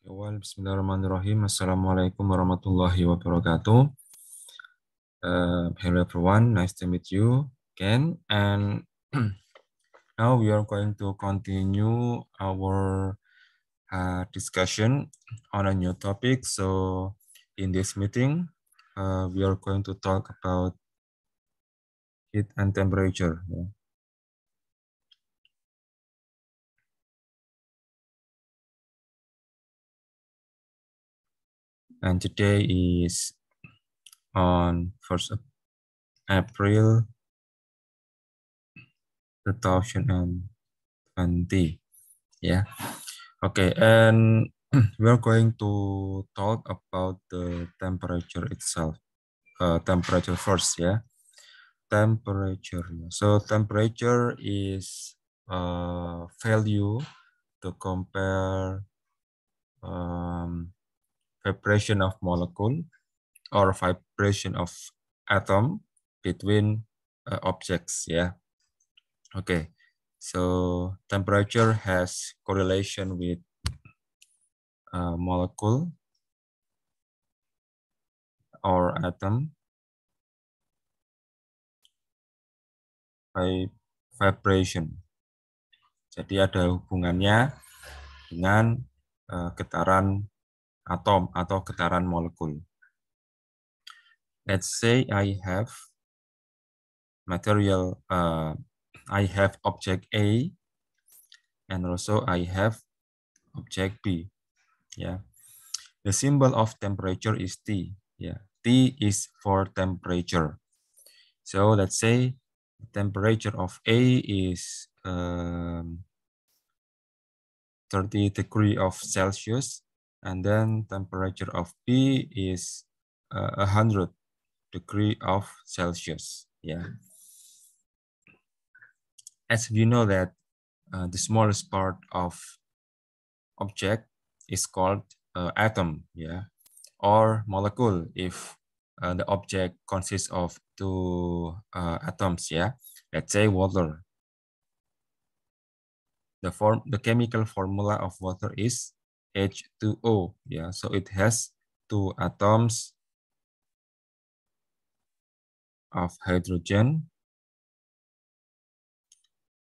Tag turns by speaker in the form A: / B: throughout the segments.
A: Bismillahirrahmanirrahim. Assalamualaikum warahmatullahi wabarakatuh. Hello everyone, nice to meet you again. And now we are going to continue our discussion on a new topic. So in this meeting, we are going to talk about heat and temperature. And today is on 1st of April 2020. Yeah. Okay, and we are going to talk about the temperature itself. Temperature first, yeah. Temperature. So temperature is value to compare vibration of molecule or vibration of atom between objects, yeah. Okay, so temperature has correlation with molecule or atom by vibration. Jadi ada hubungannya dengan getaran atom atau getaran molekul. Let's say I have material, I have object A, and also I have object B. Yeah, the symbol of temperature is T. Yeah, T is for temperature. So let's say the temperature of A is 30 degree of Celsius, and then temperature of B is 100 degree of Celsius. Yeah. As we know that the smallest part of object is called atom, yeah, or molecule if the object consists of two atoms, yeah. Let's say water. The chemical formula of water is H2O, yeah. So it has two atoms of hydrogen,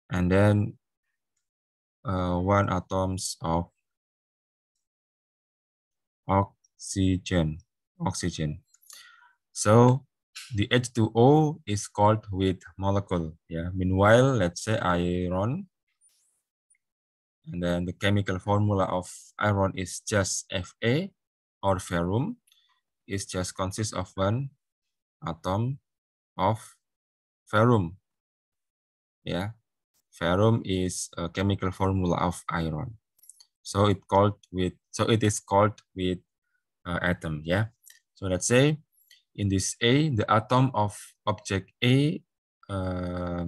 A: and then one atoms of oxygen. So the H2O is called with molecule. Yeah. Meanwhile, let's say iron, and then the chemical formula of iron is just Fa, or ferrum is just consists of one atom of ferrum. Yeah. Ferrum is a chemical formula of iron. So it is called with atom. Yeah. So let's say in this A, the atom of object A, I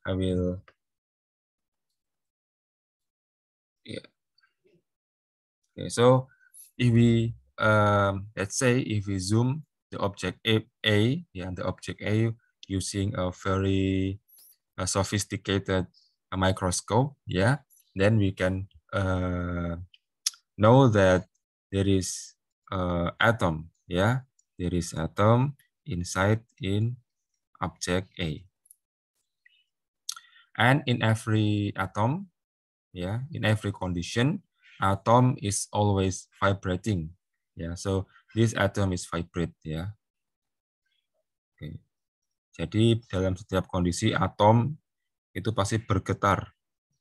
A: will, yeah. Okay, so if we, let's say if we zoom the object A, yeah, the object A using a very sophisticated microscope, yeah, then we can know that there is atom, yeah, there is atom inside in object A. And in every atom, yeah, in every condition, atom is always vibrating. Yeah, so this atom is vibrate, ya. Oke. Jadi dalam setiap kondisi atom itu pasti bergetar,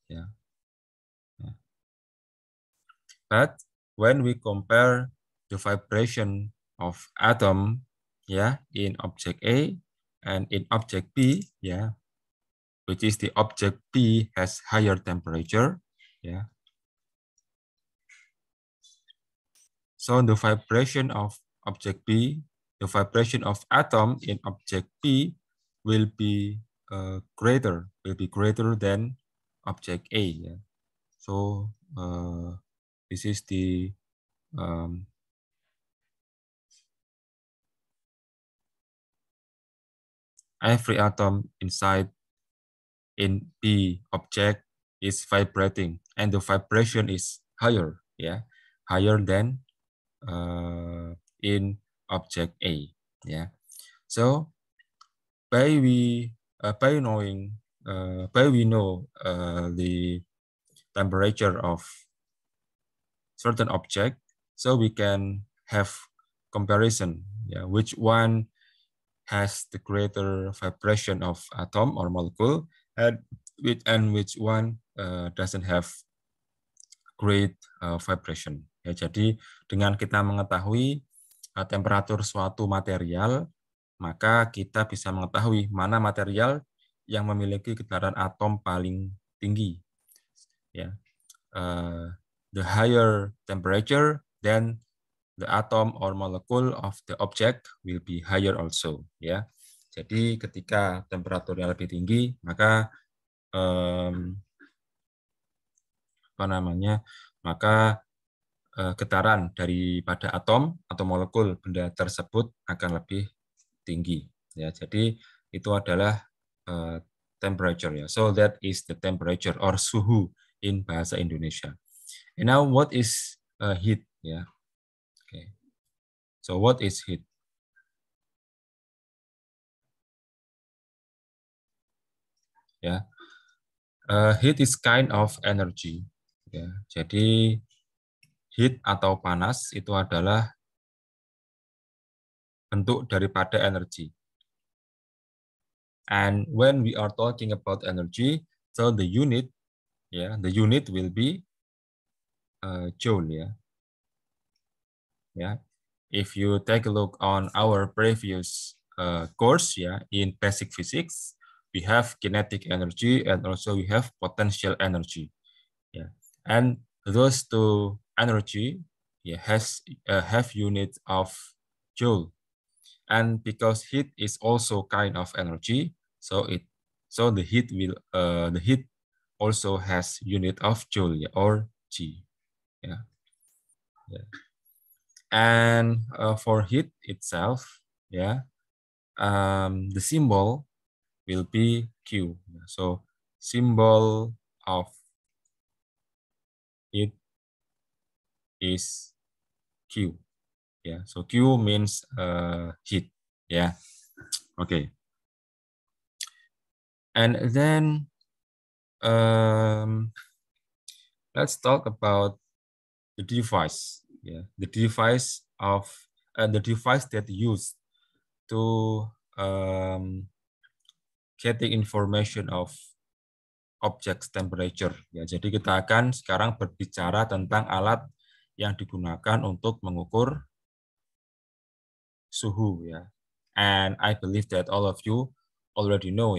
A: ya. But when we compare the vibration of atom, yeah, in object A and in object B, yeah, which is the object B has higher temperature, yeah. So the vibration of object B, the vibration of atom in object B will be greater than object A. Yeah. So this is the every atom inside in B object is vibrating, and the vibration is higher yeah, higher than in object A, yeah. So by we know the temperature of certain object, so we can have comparison, yeah, which one has the greater vibration of atom or molecule, and which one doesn't have great vibration. Ya, jadi dengan kita mengetahui temperatur suatu material, maka kita bisa mengetahui mana material yang memiliki getaran atom paling tinggi. Ya, the higher temperature, then the atom or molecule of the object will be higher also. Ya, jadi ketika temperaturnya lebih tinggi, maka maka getaran daripada atom atau molekul benda tersebut akan lebih tinggi. Ya, jadi itu adalah temperature, ya. So that is the temperature or suhu in bahasa Indonesia. And now what is heat? Ya, okay. So what is heat? Ya, heat is kind of energy. Ya, jadi heat atau panas itu adalah bentuk daripada energi. And when we are talking about energy, so the unit will be joule. If you take a look on our previous course, in basic physics, we have kinetic energy and also we have potential energy. And those two energy have units of joule. And because heat is also kind of energy, so the heat also has unit of joule, or G. And for heat itself, the symbol will be Q. So symbol of heat is Q. So Q means heat. Okay. And then let's talk about the device. The device that used to getting information of object's temperature. Jadi kita akan sekarang berbicara tentang alat yang digunakan untuk mengukur suhu. And I believe that all of you already know,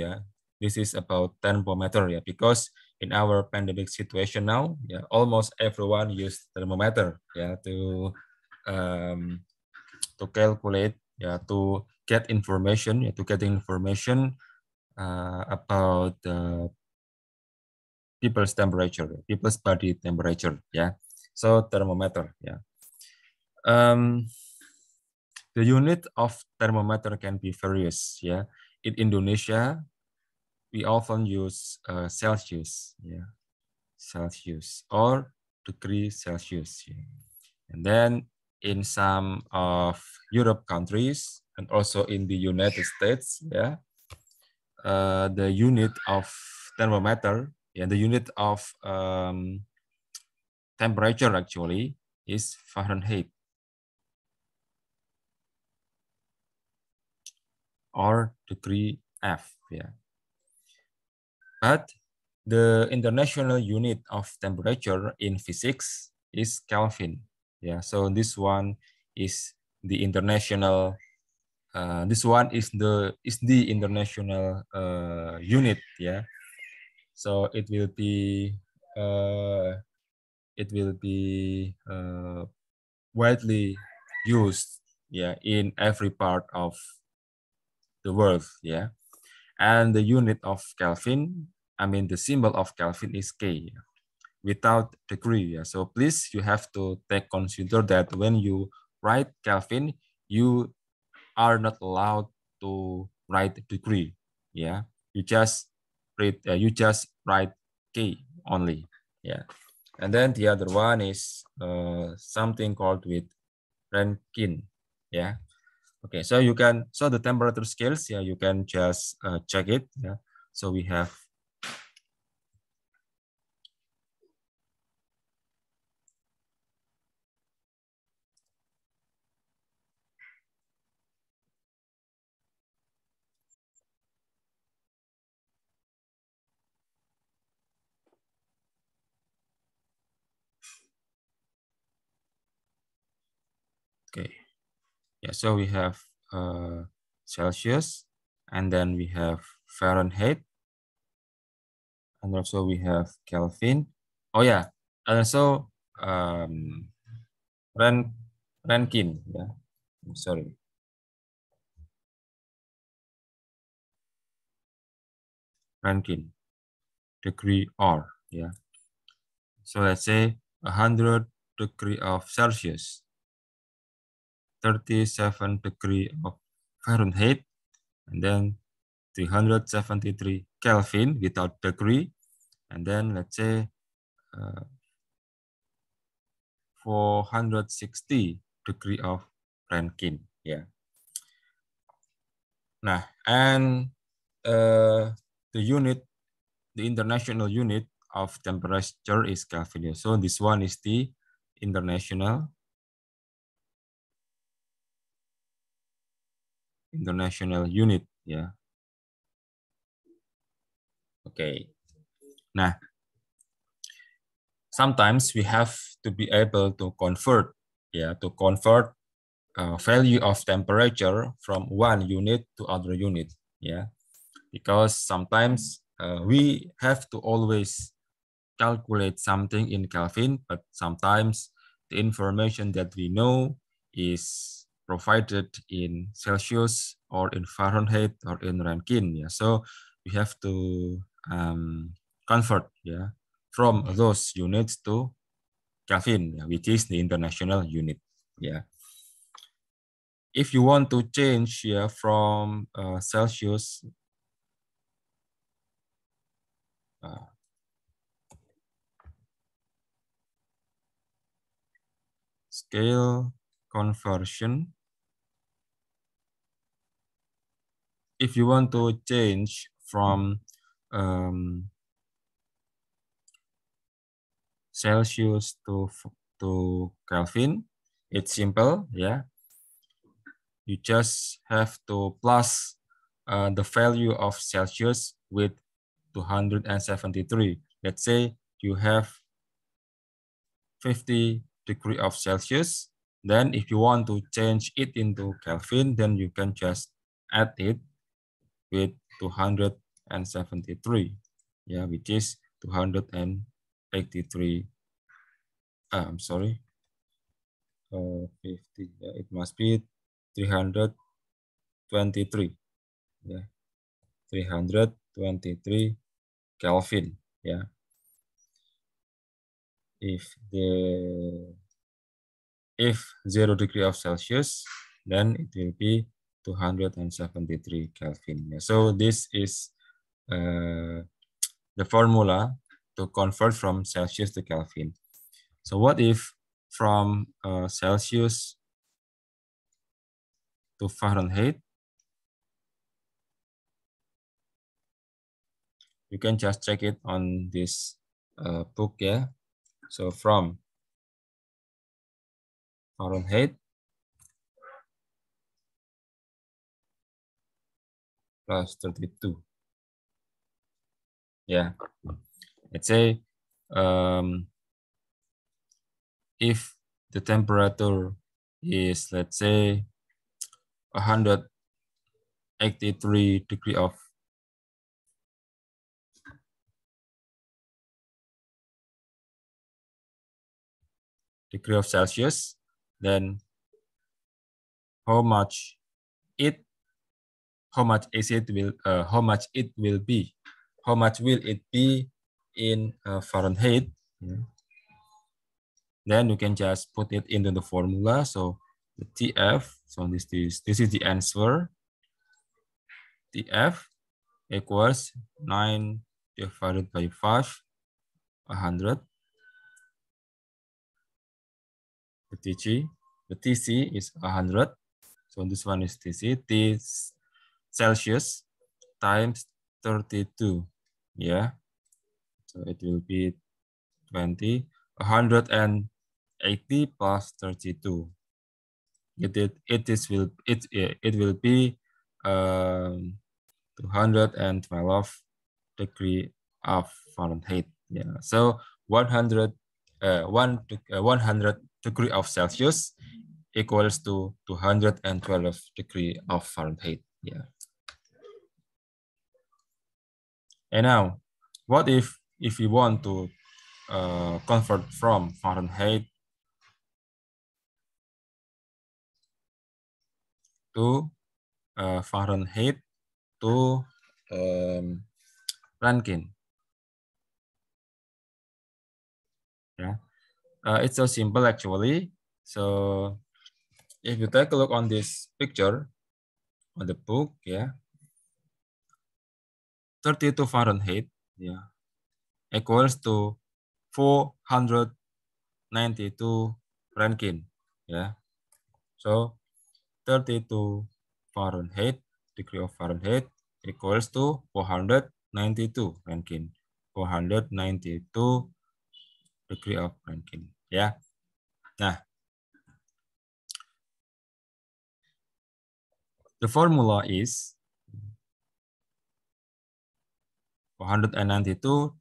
A: this is about thermometer, because in our pandemic situation now, almost everyone use thermometer, to calculate, to get information, about people's temperature, people's body temperature. So thermometer. The unit of thermometer can be various. In Indonesia, we often use Celsius, Celsius or degree Celsius. And then in some of Europe countries and also in the United States, the unit of thermometer, the unit of temperature actually is Fahrenheit or degree F. But the international unit of temperature in physics is Kelvin. So this one is the international. This one is the international unit. So it will be widely used in every part of the world. And the unit of Kelvin, the symbol of Kelvin is K, without degree. So please, you have to consider that when you write Kelvin, you are not allowed to write degree. You just write K only. And then the other one is something called with Rankine. Yeah. Okay, so you can, so the temperature scales, yeah, you can just check it. Yeah. So we have okay. Yeah, so we have Celsius, and then we have Fahrenheit, and also we have Kelvin. Oh yeah, and also Rankine. Yeah, sorry, Rankine degree R. Yeah, so let's say 100 degree of Celsius, 37 degree of Fahrenheit, and then 373 Kelvin without degree, and then let's say 460 degree of Rankine. Yeah. Nah, and the unit, the international unit of temperature is Kelvin. So this one is the international unit. Yeah. Okay. Nah, sometimes we have to be able to convert, yeah, to convert value of temperature from one unit to other unit. Yeah, because sometimes we have to always calculate something in Kelvin, but sometimes the information that we know is provided in Celsius or in Fahrenheit or in Rankine. Yeah, so we have to convert, yeah, from those units to Kelvin, yeah, which is the international unit. Yeah. If you want to change, yeah, from Celsius scale conversion, if you want to change from Celsius to Kelvin, it's simple, yeah. You just have to plus the value of Celsius with 273. Let's say you have 50 degree of Celsius. Then if you want to change it into Kelvin, then you can just add it with 273, yeah, which is 283. I'm sorry, 50. Yeah, it must be 323. Yeah, 323 Kelvin. Yeah, if 0 degree of Celsius, then it will be 273 Kelvin. Yeah, so this is the formula to convert from Celsius to Kelvin. So what if from Celsius to Fahrenheit? You can just check it on this book, yeah. So from Fahrenheit plus 32. Yeah, let's say if the temperature is, let's say, 183 degree of Celsius, then how much it will be, how much will it be in Fahrenheit? Yeah. Then you can just put it into the formula. So the TF, so this is the answer. TF equals 9 divided by 5, 100. the TC is 100. So this one is TC, T Celsius times 32. Yeah. So it will be 20, 180 plus 32. It will be 212 degree of Fahrenheit. Yeah. So 100 degree of Celsius equals to 212 degree of Fahrenheit. Yeah. And now, what if we want to convert from Fahrenheit to Fahrenheit to Rankine? Yeah, it's so simple actually. So if you take a look on this picture on the book, yeah, 32 Fahrenheit, yeah, equals to 492 Rankine, yeah. So 32 Fahrenheit, degree of Fahrenheit equals to 492 Rankine. 492 degree of Rankine, ya. Nah, the formula is 492.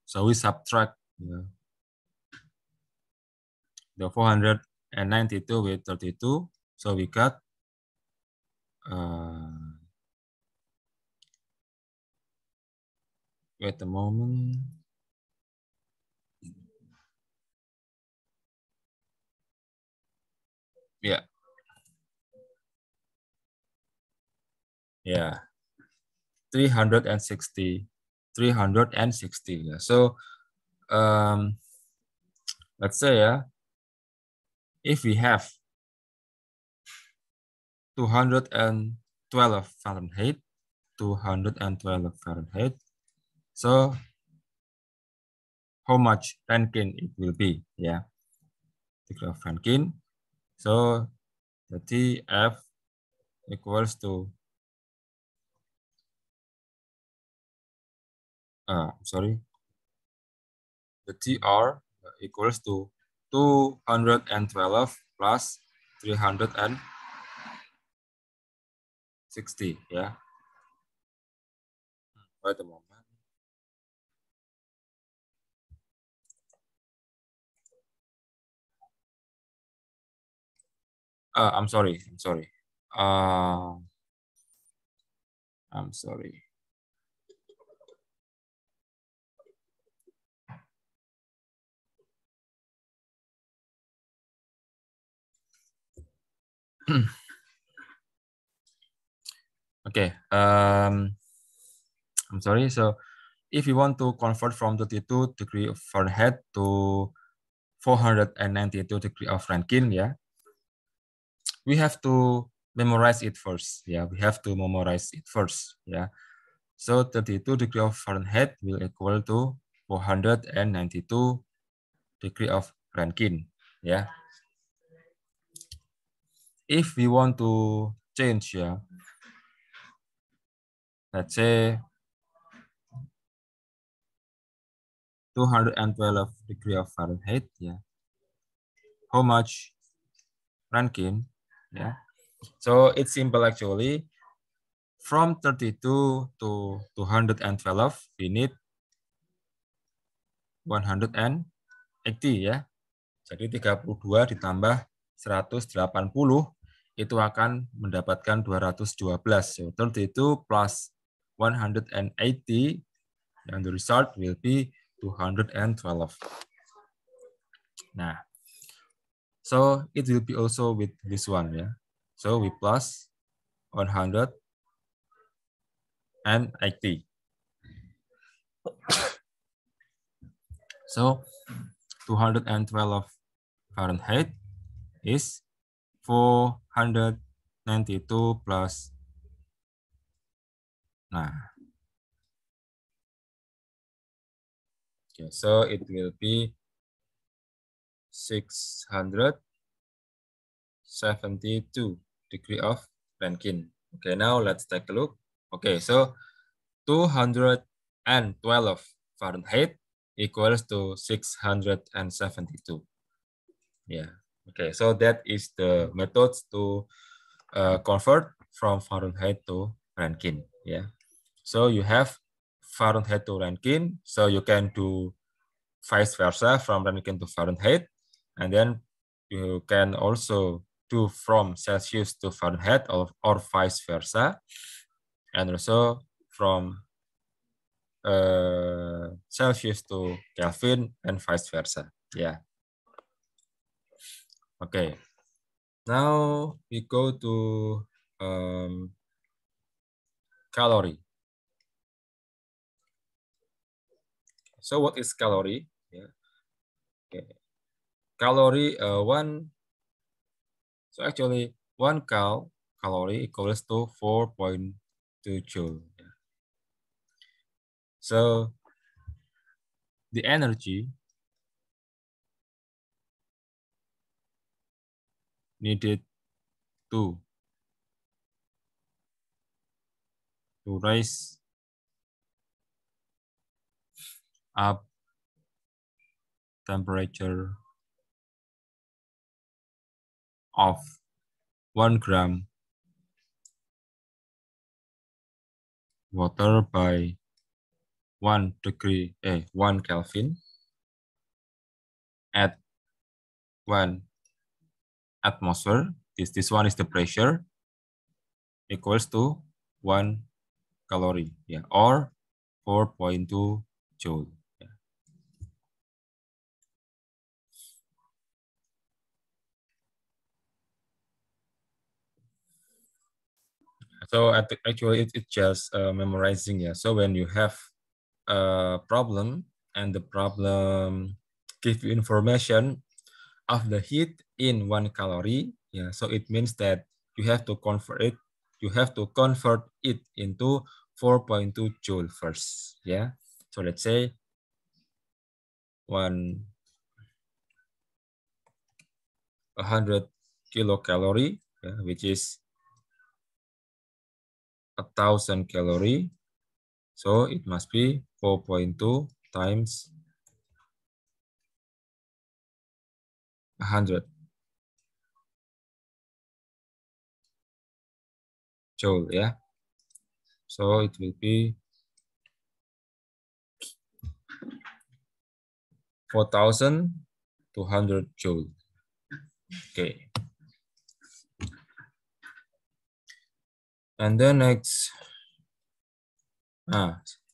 A: So we subtract the 492 with 32. So we got wait a moment. Yeah. Yeah. 360. Yeah. So let's say if we have 212 Fahrenheit, 212 Fahrenheit. So how much Rankine it will be? Yeah, degree of Rankine. So the TF equals to the TR equals to 212 plus 360. Yeah. Wait a moment. I'm sorry. I'm sorry. Okay. I'm sorry. So if you want to convert from 32 degree of Fahrenheit to 492 degree of Rankine, yeah, we have to memorize it first. Yeah, we have to memorize it first. Yeah. So 32 degree of Fahrenheit will equal to 492 degree of Rankine. Yeah. If we want to change, yeah, let's say 212 degree of Fahrenheit, yeah. How much Rankine? Yeah. So it's simple actually. From 32 to 212, we need 180 ya. Jadi 32 ditambah 180 itu akan mendapatkan 212. So 32 plus 180 and the result will be 212. Nah, so it will be also with this one ya. So we plus 180. So 212 Fahrenheit is 492 plus. Nah, Okay, so it will be 672 degree of Rankine. Okay, now let's take a look. Okay, so 212 Fahrenheit equals to 672. Yeah. Okay, so that is the methods to convert from Fahrenheit to Rankine. Yeah. So you have Fahrenheit to Rankine, so you can do vice versa from Rankine to Fahrenheit, and then you can also do from Celsius to Fahrenheit or vice versa, and also from Celsius to Kelvin and vice versa. Yeah. Okay. Now we go to calorie. So what is calorie? Yeah. Okay. Calorie so actually 1 calorie equals to 4.2 joule. So the energy needed to raise up temperature of 1 gram water by 1 Kelvin at 1 atmosphere. This one is the pressure, equals to 1 calorie, yeah, or 4.2 joule. Yeah. So actually it's just memorizing. Yeah. So when you have a problem and the problem give you information of the heat in 1 calorie, yeah, so it means that you have to convert it. You have to convert it into 4.2 joule first. Yeah. So let's say 100 kilocalorie, yeah, which is 1,000 calorie. So it must be 4.2 times 100 joule, yeah. So it will be 4,200 joule. Okay. And then next,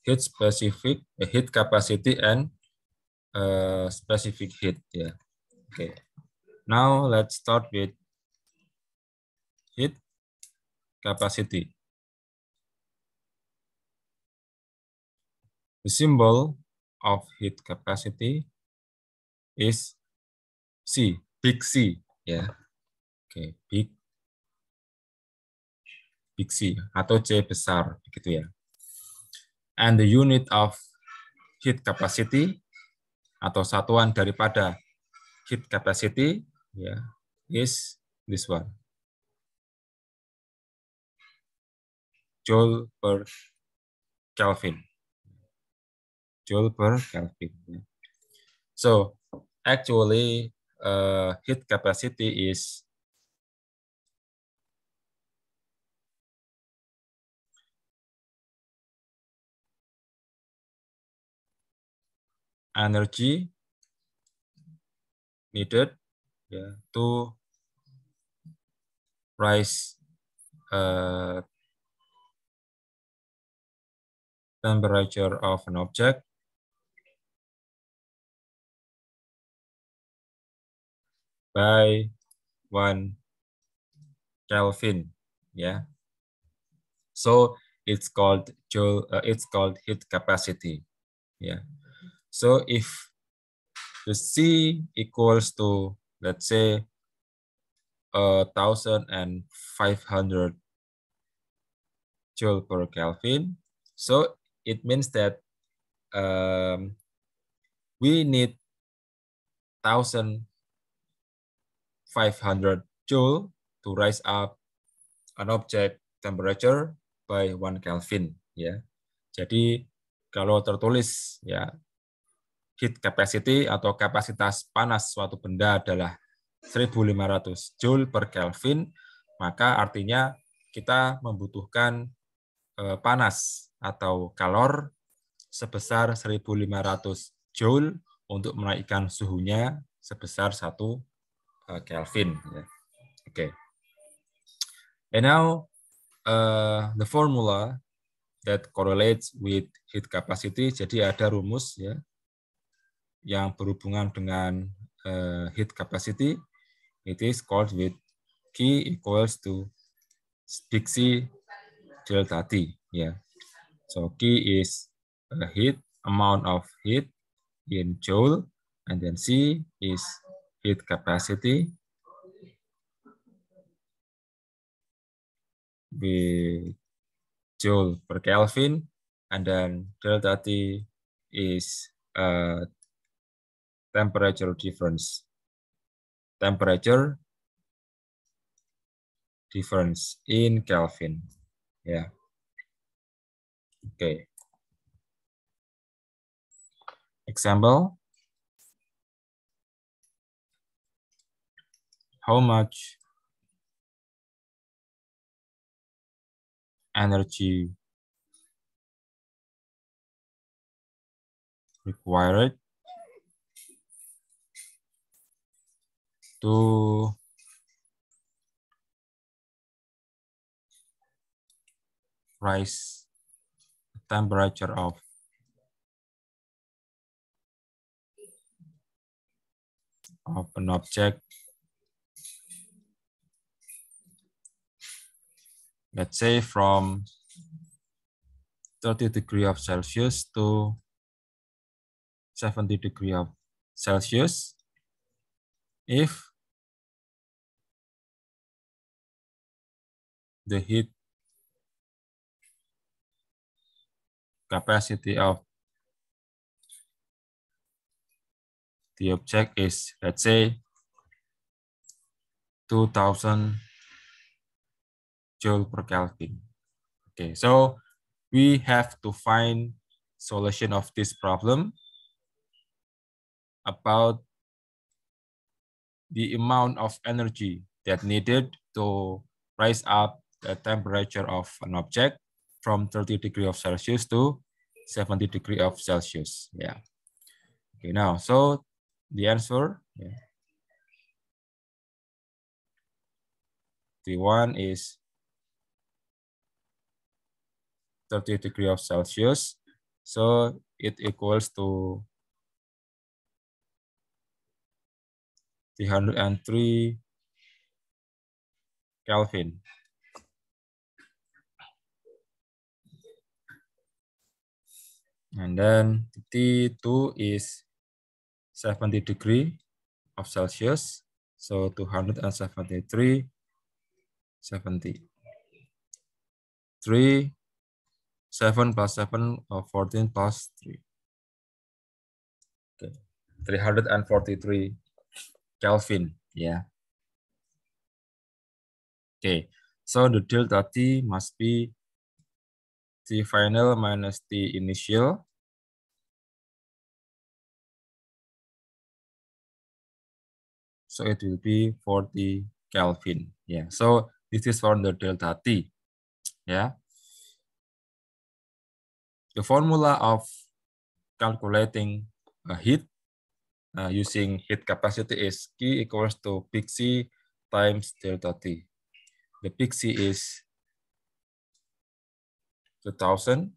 A: heat capacity and specific heat. Yeah. Okay. Now let's start with heat capacity. The symbol of heat capacity is C, big C. Yeah. Okay, big C atau C besar begitu ya. And the unit of heat capacity atau satuan daripada heat capacity, yeah, is this one, joule per Kelvin. Joule per Kelvin. So actually, heat capacity is energy needed, yeah, to rise temperature of an object by 1 Kelvin. Yeah. So it's called joule. It's called heat capacity. Yeah. So if the C equals to, let's say, 1,500 joule per Kelvin, so it means that we need 1,500 joule to rise up an object temperature by 1 Kelvin, ya. Jadi kalau tertulis ya heat capacity atau kapasitas panas suatu benda adalah 1.500 joule per Kelvin, maka artinya kita membutuhkan panas atau kalor sebesar 1.500 joule untuk menaikkan suhunya sebesar 1 Kelvin. Ya. Oke. And now the formula that correlates with heat capacity. Jadi ada rumus ya yang berhubungan dengan heat capacity. It is called with Q equals to big C delta T. Yeah. So Q is heat, amount of heat in joule, and then C is heat capacity with joule per Kelvin, and then delta T is temperature difference. Temperature difference in Kelvin. Yeah. Okay. Example. How much energy required to rise the temperature of an object, let's say from 30 degrees of Celsius to 70 degrees of Celsius if the heat capacity of the object is, let's say, 2,000 joule per Kelvin. Okay, so we have to find solution of this problem about the amount of energy that needed to rise up the temperature of an object from 30 degrees of Celsius to 70 degrees of Celsius. Yeah. Okay, now, so the answer, yeah. The one is 30 degrees of Celsius. So it equals to 303 Kelvin. And then T2 is 70 degrees of Celsius. So 273, 70. 3, 7 plus 7, 14 plus 3. Okay. 343 Kelvin. Yeah. Okay. So the delta T must be T final minus T initial. So it will be 40 Kelvin. Yeah. So this is for the delta T. Yeah. The formula of calculating heat using heat capacity is Q equals to big C times delta T. The big C is 2,000.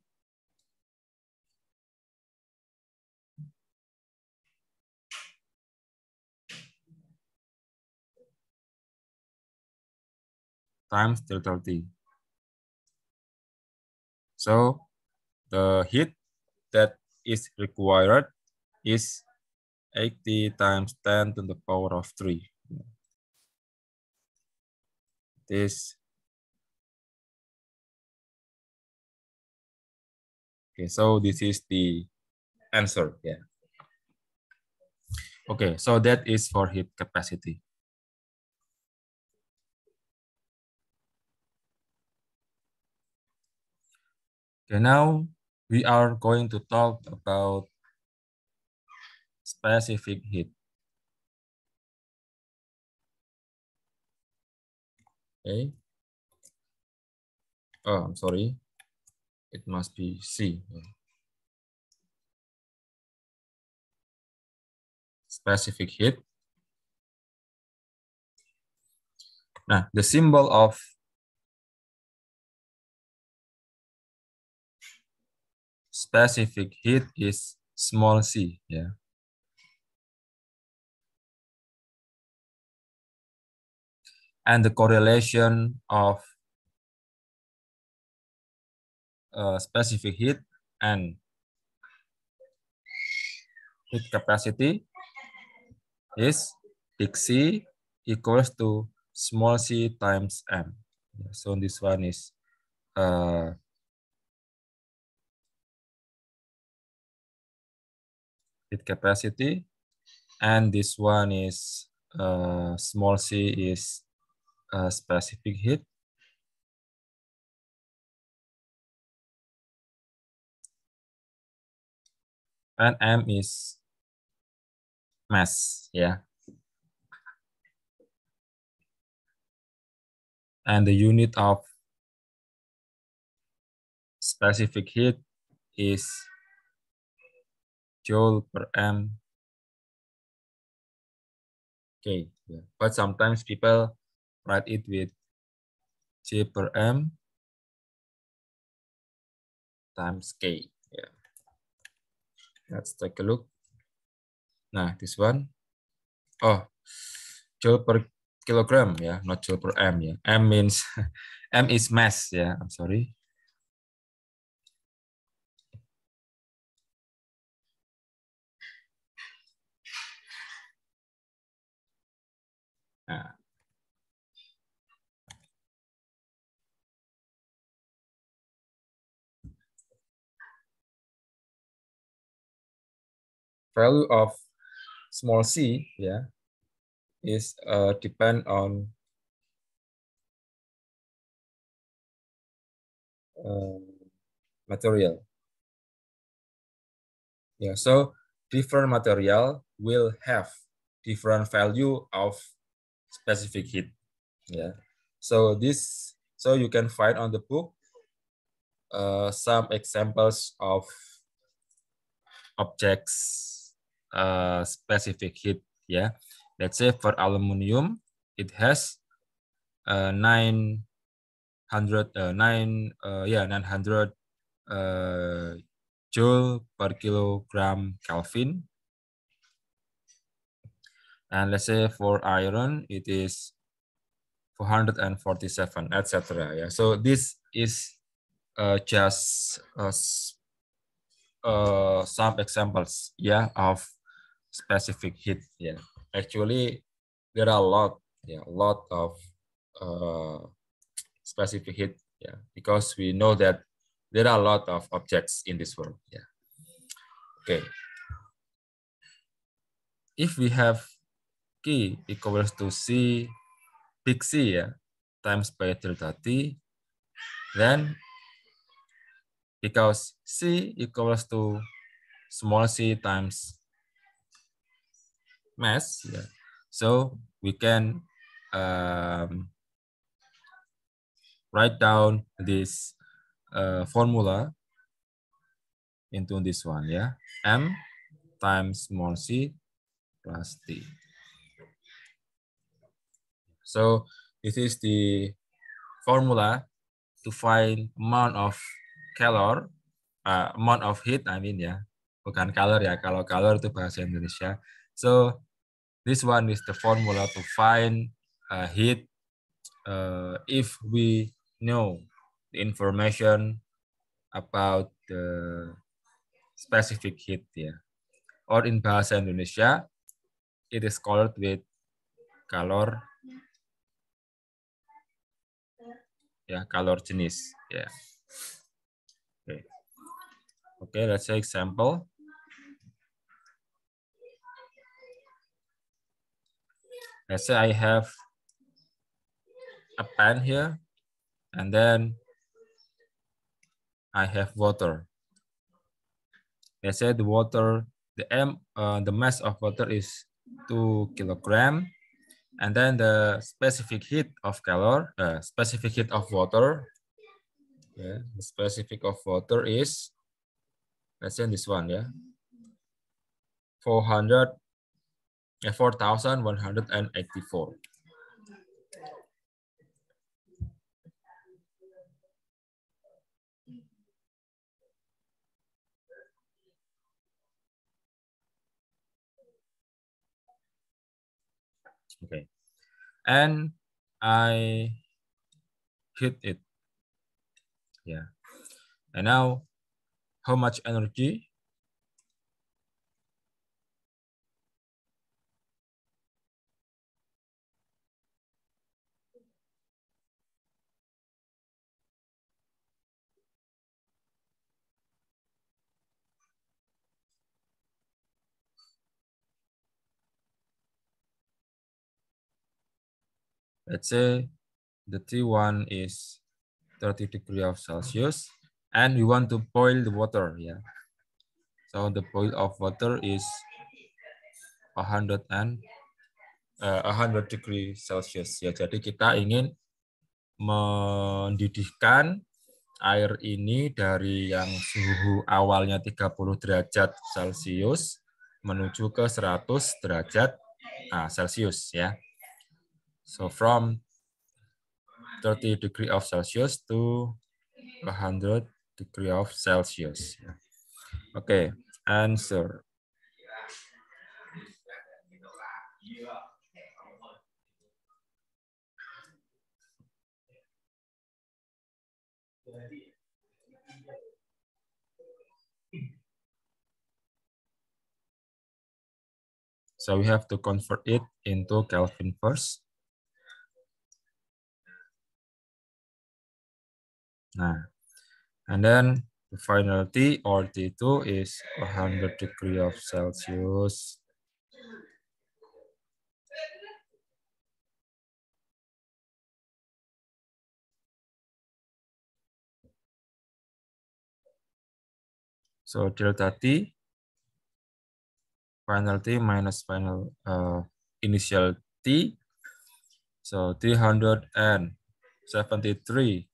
A: Times delta T. So the heat that is required is 80 times 10 to the power of 3. This. Okay, so this is the answer. Yeah. Okay, so that is for heat capacity. Okay, now we are going to talk about specific heat. Okay. Oh, I'm sorry. It must be C. Specific heat. Nah, the symbol of specific heat is small c, yeah. And the correlation of specific heat and heat capacity is big C equals to small c times M. So this one is heat capacity, and this one is small c is specific heat. And M is mass, yeah. And the unit of specific heat is joule per M. K. Yeah. But sometimes people write it with J per M times K. Yeah. Let's take a look. Nah, this one. Oh, joule per kilogram, yeah, not joule per M, yeah. M means M is mass, yeah. I'm sorry. Nah. Value of small c, yeah, is depend on material. Yeah, so different material will have different value of specific heat. Yeah, so you can find on the book some examples of objects specific heat. Yeah, let's say for aluminum, it has 900 joule per kilogram Kelvin. And let's say for iron, it is 447, etc. Yeah. So this is just some examples, yeah, of specific heat. Yeah. Actually, there are a lot of specific heat. Yeah, because we know that there are a lot of objects in this world. Yeah. Okay. If we have K equals to C, big C, yeah, times pi delta T, then because C equals to small c times mass, yeah, so we can write down this formula into this one, yeah, M times small c plus T. So this is the formula to find amount of amount of heat, I mean, ya, bukan calor ya, kalau calor itu bahasa Indonesia. So this one is the formula to find heat if we know the information about the specific heat, ya. Or in bahasa Indonesia, it is called with calor, ya, calor jenis, ya. Okay, let's say example. Let's say I have a pan here, and then I have water. Let's say the water, the mass of water is 2 kilogram, and then the specific heat of specific heat of water, yeah, the specific of water is, let's say this one, yeah, 4,184. Okay, and I heat it, yeah, and now how much energy? Let's say the T1 is 30 degrees of Celsius, and we want to boil the water, yeah. So the boil of water is 100 degrees Celsius, ya. Jadi kita ingin mendidihkan air ini dari yang suhu awalnya 30 derajat Celcius menuju ke 100 derajat Celcius, ya. So from 30 degree of Celsius to 100 degree of Celsius. Okay, answer. So we have to convert it into Kelvin first. Nah, and then the final T or T2 is 100 degree of Celsius. So delta T, final T minus final initial T. So 373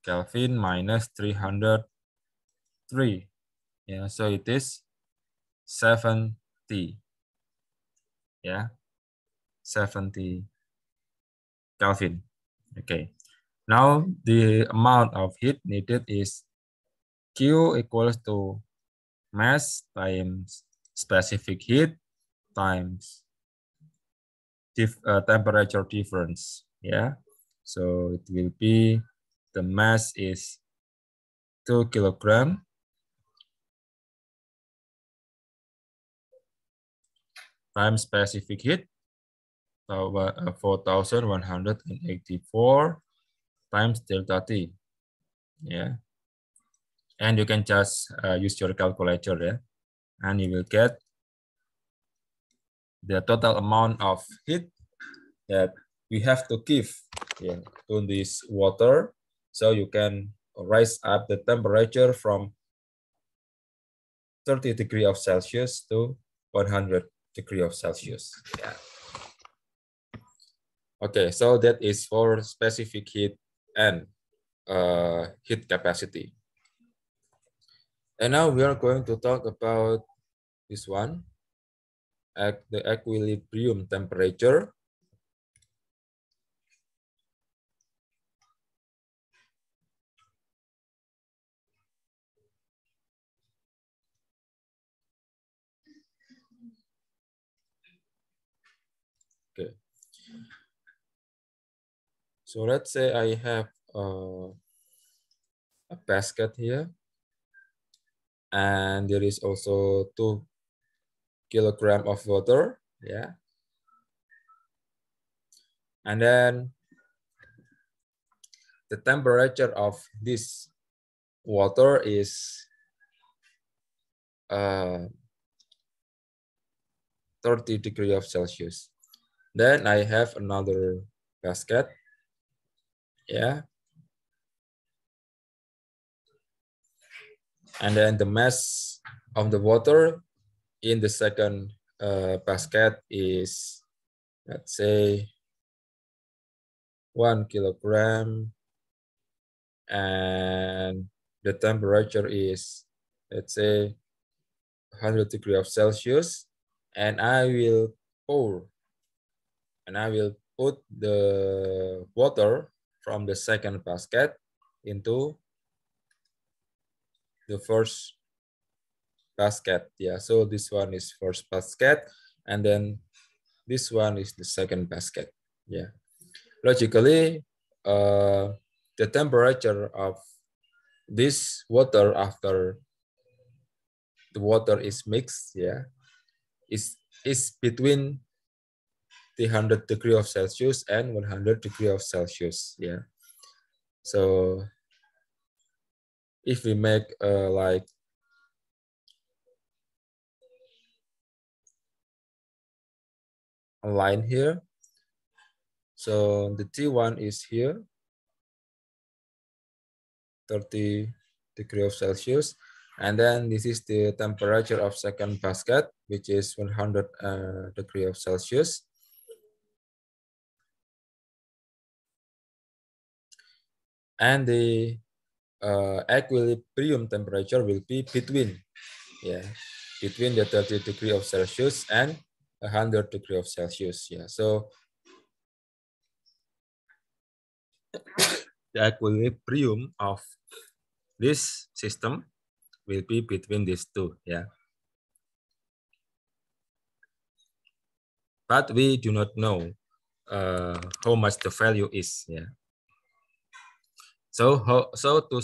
A: Kelvin minus 303. Yeah, so it is 70. Yeah, 70 Kelvin. Okay. Now the amount of heat needed is Q equals to mass times specific heat times temperature difference. Yeah. So it will be, the mass is 2 kilogram times specific heat, 4,184 times delta T. Yeah. And you can just use your calculator, yeah, and you will get the total amount of heat that we have to give, yeah, to this water, so you can raise up the temperature from 30 degrees of Celsius to 100 degrees of Celsius. Yeah. Okay, so that is for specific heat and heat capacity. And now we are going to talk about this one, the equilibrium temperature. Okay. So let's say I have a basket here, and there is also 2 kilograms of water, yeah. And then the temperature of this water is 30 degrees of Celsius. Then I have another basket. Yeah. And then the mass of the water in the second basket is, let's say, 1 kilogram, and the temperature is, let's say, 100 degrees of Celsius, and I will put the water from the second basket into the first basket. Yeah, so this one is first basket, and then this one is the second basket. Yeah, logically, the temperature of this water after the water is mixed, yeah, is between the 100 degree of Celsius and 100 degree of Celsius. Yeah. So if we make like a line here, so the T1 is here, 30 degree of Celsius, and then this is the temperature of second basket, which is 100 degree of Celsius. And the equilibrium temperature will be between, yeah, between the 30 degree of Celsius and 100 degree of Celsius. Yeah, so the equilibrium of this system will be between these two. Yeah, but we do not know how much the value is. Yeah. So to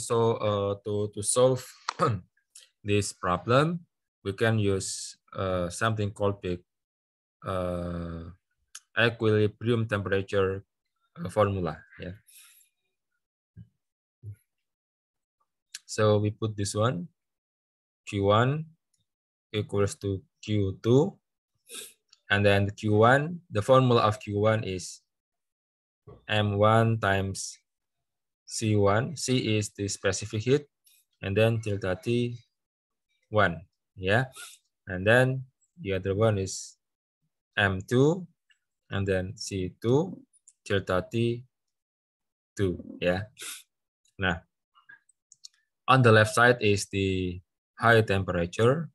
A: solve this problem, we can use something called the equilibrium temperature formula. Yeah. So we put this one, Q1 equals to Q2, and then Q1, the formula of Q1 is M1 times C1. C is the specific heat, and then delta T1. Yeah, and then the other one is M2, and then C2 delta T2. Yeah. Nah, on the left side is the high temperature,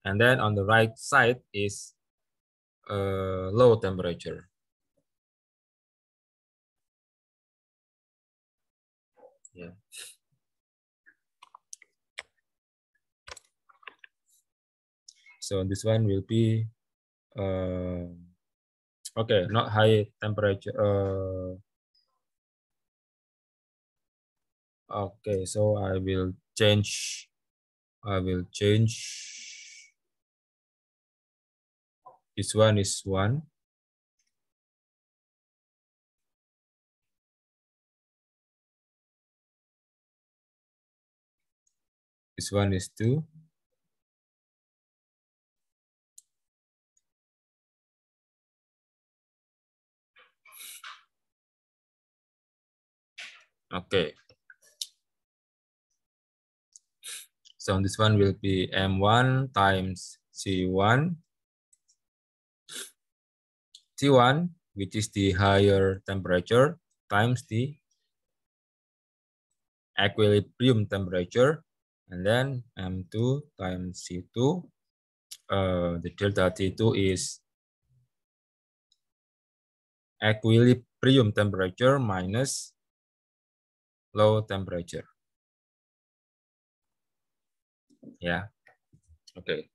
A: and then on the right side is low temperature. Yeah. So this one will be okay, not high temperature. Okay, so I will change. This one is 1. This one is 2. Okay. So this one will be M1 times C1. T1, which is the higher temperature, times the equilibrium temperature, and then M2 times C2. The delta T2 is equilibrium temperature minus low temperature. Yeah. Okay.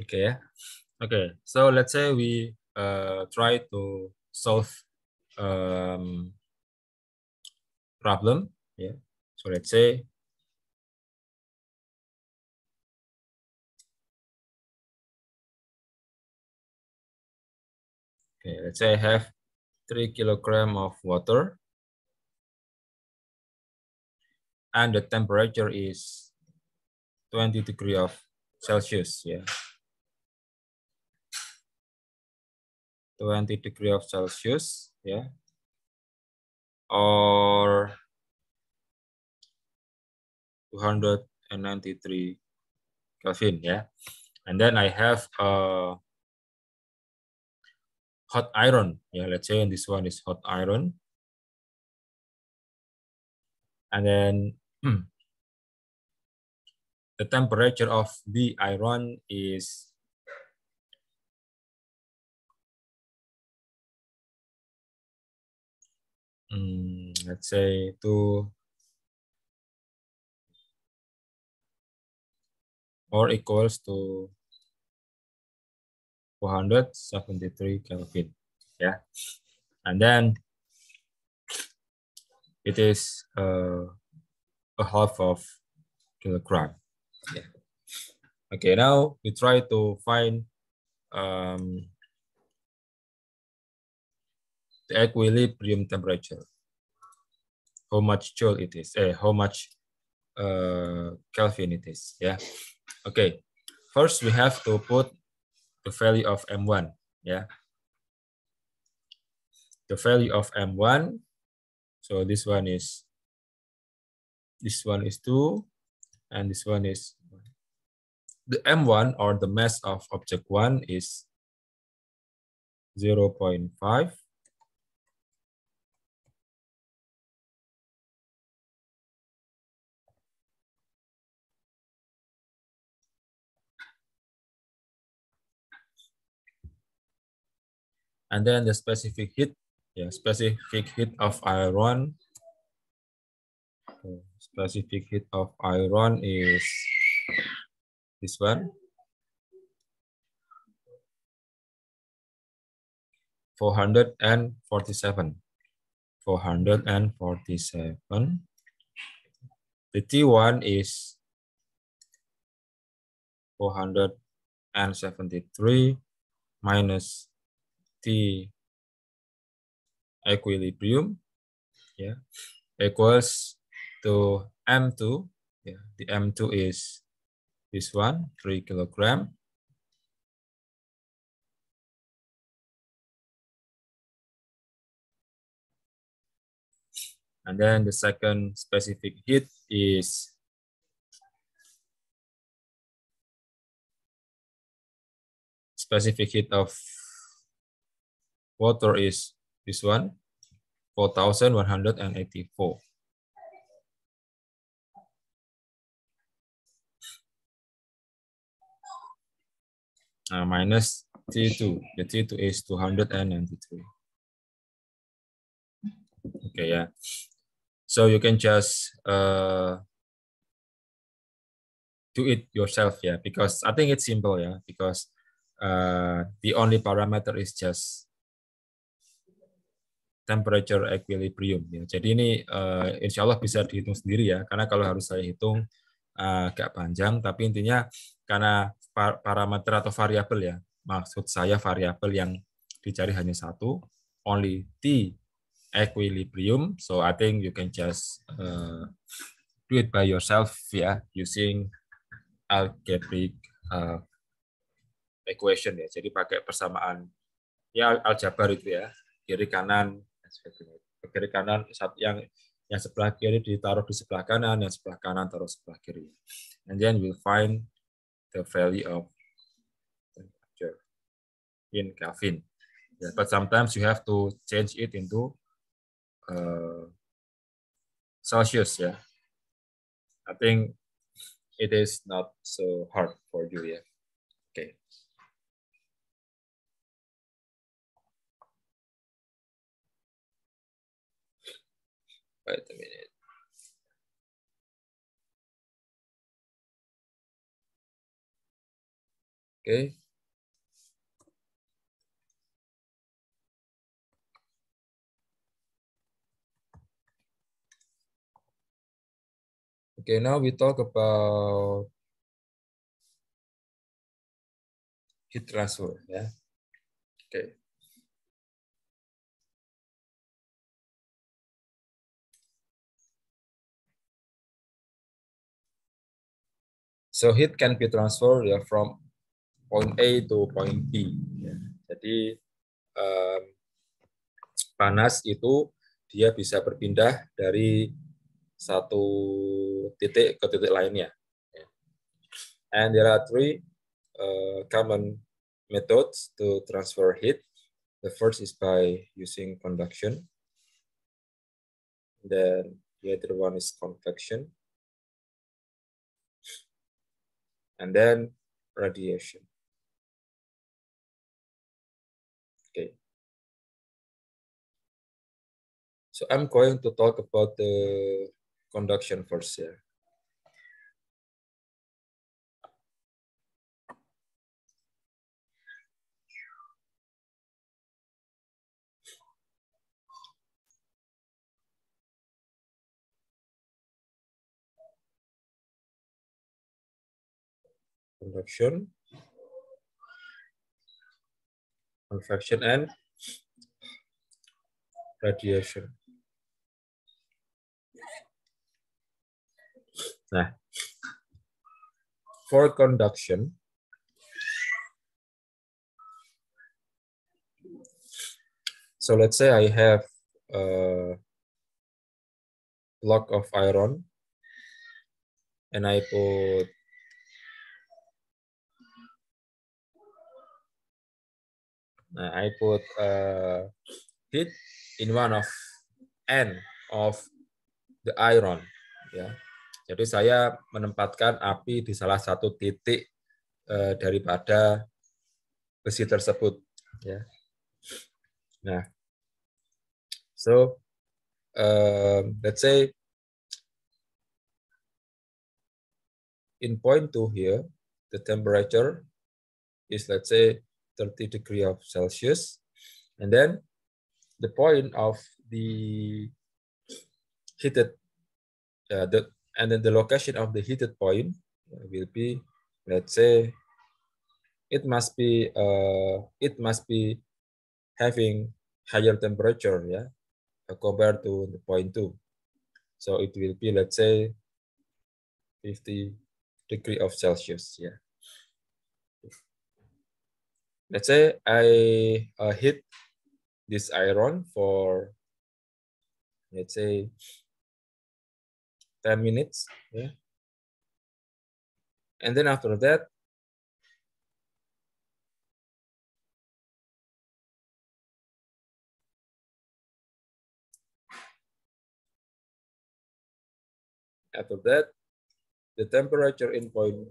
A: Okay. Okay. So let's say we try to solve problem. Yeah. So let's say I have 3 kilograms of water and the temperature is 20 degrees of Celsius. Yeah. 20 degrees of Celsius. Yeah. Or 293 Kelvin. Yeah. And then I have hot iron. Yeah, let's say this one is hot iron. And then the temperature of the iron is let's say or equals to 473 Kelvin. Yeah. And then it is a half of kilogram. Yeah. Okay, now we try to find the equilibrium temperature. How much joule it is? How much Kelvin it is? Yeah. Okay. First, we have to put the value of M1. Yeah. The value of M1. So this one is 2, and this one is the M1 or the mass of object 1 is 0.5. And then the specific heat, specific heat of iron. Specific heat of iron is this one, 447. 447. The T1 is 473 minus T equilibrium, yeah, equals to M2. Yeah, the M2 is this one, 3 kilogram. And then the second specific heat is specific heat of water is this one, 4,184. Minus T2. The T2 is 293. Okay, yeah. So you can just do it yourself, yeah, because I think it's simple, yeah, because the only parameter is just temperature equilibrium, ya. Jadi ini insya Allah bisa dihitung sendiri ya, karena kalau harus saya hitung agak panjang, tapi intinya karena parameter atau variabel ya, maksud saya variabel yang dicari hanya satu, only T equilibrium, so I think you can just do it by yourself ya, using algebraic equation ya, jadi pakai persamaan ya aljabar itu ya, kiri kanan yang sebelah kiri ditaruh di sebelah kanan, yang sebelah kanan taruh sebelah kiri, and then we'll find the value of temperature in Kelvin. Yeah, but sometimes you have to change it into Celsius. Yeah, I think it is not so hard for you. Yeah. Okay. Wait a minute. Okay. Okay, now we talk about heat transfer. Yeah. Okay. So heat can be transferred from point A to point B. Ya. Jadi panas itu dia bisa berpindah dari satu titik ke titik lainnya. And there are three common methods to transfer heat. The first is by using conduction. Then the other one is convection. And then radiation. Okay. So I'm going to talk about the conduction first here. Conduction, convection, and radiation. Nah, for conduction, so let's say I have a block of iron and I put heat in one of end of the iron. Ya. Jadi saya menempatkan api di salah satu titik daripada besi tersebut. Ya. Nah, so let's say in point 2 here, the temperature is, let's say, 30 degrees of Celsius. And then the point of the heated, and then the location of the heated point will be, let's say, it must be having higher temperature, yeah, compared to the point 2. So it will be, let's say, 50 degrees of Celsius, yeah. Let's say I heat this iron for, let's say, 10 minutes, yeah. And then after that, the temperature in point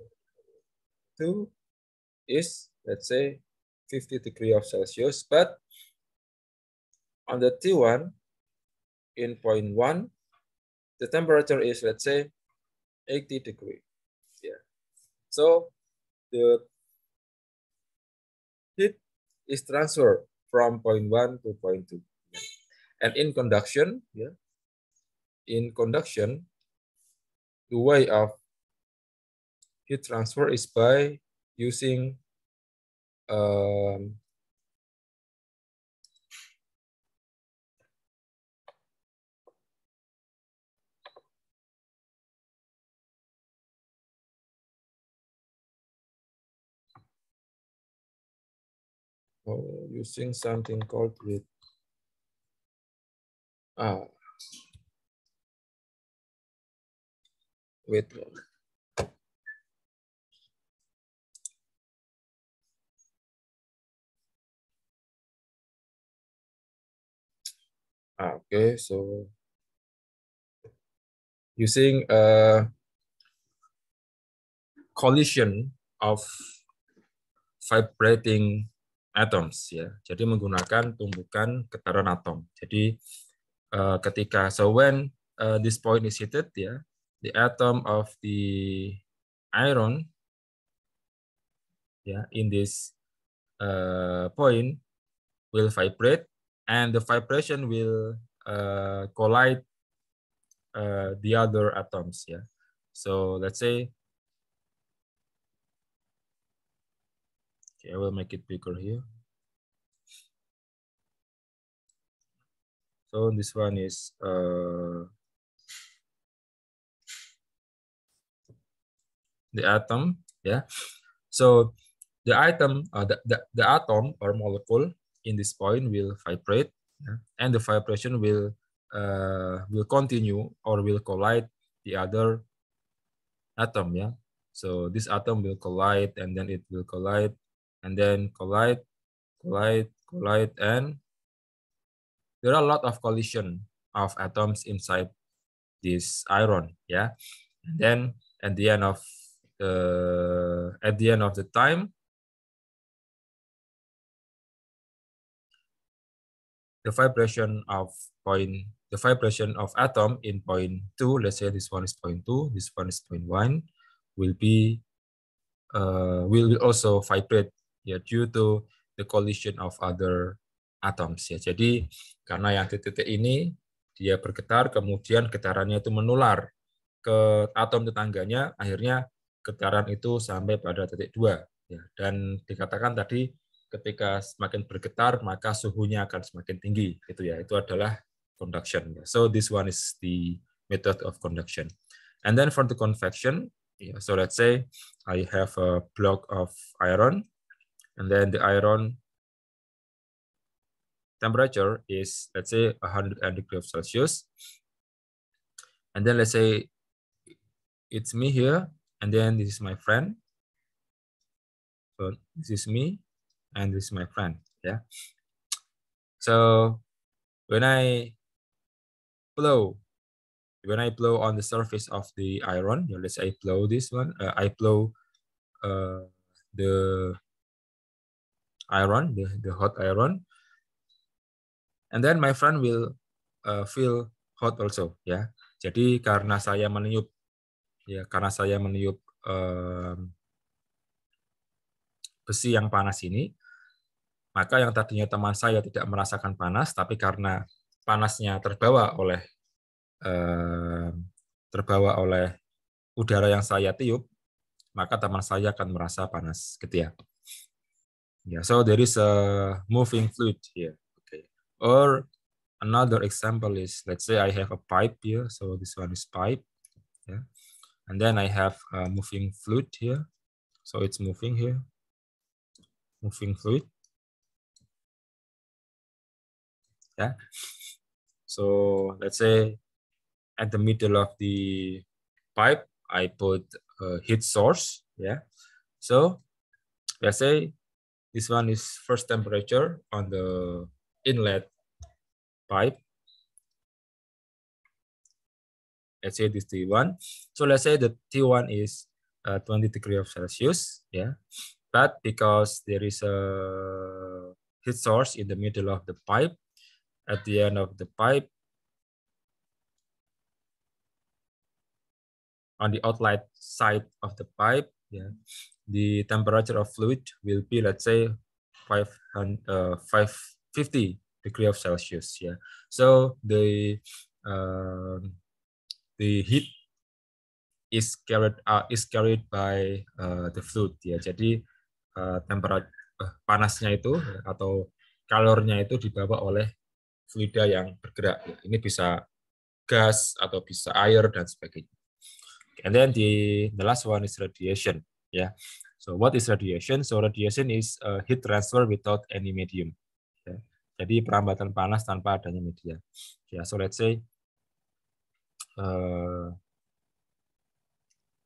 A: 2 is, let's say, 50 degrees of Celsius, but on the T1 in point 1, the temperature is, let's say, 80 degrees. Yeah. So the heat is transferred from point 1 to point 2. And in conduction, yeah, the way of heat transfer is by using using something called with wait. Okay, so using a collision of vibrating atoms, ya. Jadi menggunakan tumbukan getaran atom. Jadi ketika when this point is heated, ya, the atom of the iron, ya, in this point will vibrate, and the vibration will collide the other atoms, ya. So let's say, okay, I will make it bigger here. So this one is the atom, yeah. So the atom, the atom or molecule in this point will vibrate, yeah, and the vibration will continue or will collide the other atom, yeah. So this atom will collide, and then it will collide, and then collide, and there are a lot of collision of atoms inside this iron, yeah. And then at the end of the time, the vibration of atom in point 2, let's say this one is point 2, this one is point 1, will be will also vibrate, ya, due to the collision of other atoms, ya. Jadi karena yang titik ini dia bergetar, kemudian getarannya itu menular ke atom tetangganya, akhirnya getaran itu sampai pada titik 2, ya. Dan dikatakan tadi ketika semakin bergetar maka suhunya akan semakin tinggi, gitu ya. Itu adalah conduction. So this one is the method of conduction. And then for the convection, yeah, so let's say I have a block of iron, and then the iron temperature is, let's say, 100 degrees Celsius. And then let's say it's me here, and then this is my friend. So this is me, and this is my friend, yeah. So when I blow on the surface of the iron, let's say I blow this one, I blow the iron, the hot iron, and then my friend will feel hot also, ya. Jadi karena saya meniup, besi yang panas ini, maka yang tadinya teman saya tidak merasakan panas, tapi karena panasnya terbawa oleh udara yang saya tiup, maka teman saya akan merasa panas, gitu ya. Yeah, so there is a moving fluid here. Okay. Or another example is, let's say I have a pipe here. So this one is pipe. Yeah. And then I have a moving fluid here. So it's moving here. Moving fluid. Yeah. So let's say at the middle of the pipe, I put a heat source. Yeah. So let's say this one is first temperature on the inlet pipe. Let's say this T1. So let's say the T1 is 20 degrees Celsius, yeah. But because there is a heat source in the middle of the pipe, at the end of the pipe, on the outlet side of the pipe, yeah, the temperature of fluid will be, let's say, 550 degrees Celsius, yeah. So the heat is carried by the fluid, ya. Jadi temperatur panasnya itu atau kalornya itu dibawa oleh fluida yang bergerak, ya. Ini bisa gas atau bisa air dan sebagainya. And then the last one is radiation, ya. So what is radiation? So radiation is heat transfer without any medium, ya. Jadi perambatan panas tanpa adanya media, ya. So let's say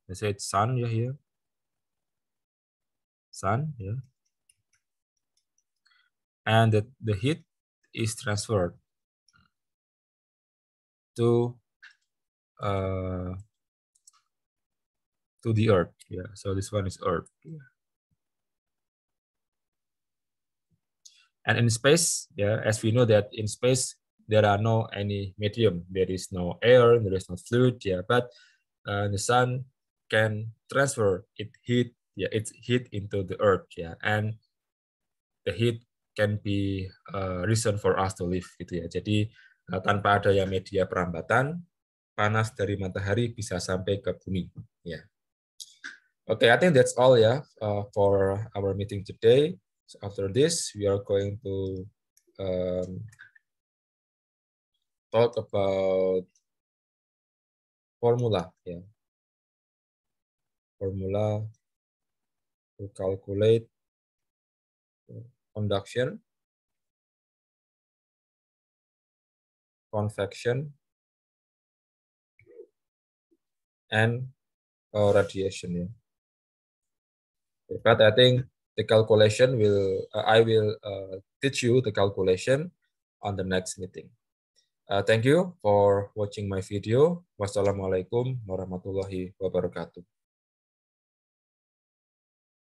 A: it's sun, yeah, here. Sun, yeah. And the heat is transferred to the earth, yeah. So this one is earth, yeah. And in space, yeah, as we know that in space there are no any medium, there is no air, there is no fluid, yeah. But the sun can transfer its heat into the earth, yeah. And the heat can be reason for us to live, gitu ya. Jadi tanpa adanya media perambatan, panas dari matahari bisa sampai ke bumi. Ya. Okay, I think that's all for our meeting today. So after this, we are going to talk about formula. Yeah. Formula to calculate conduction, convection, and radiation. Yeah. But I think the calculation I will teach you the calculation on the next meeting. Thank you for watching my video. Wassalamualaikum warahmatullahi wabarakatuh.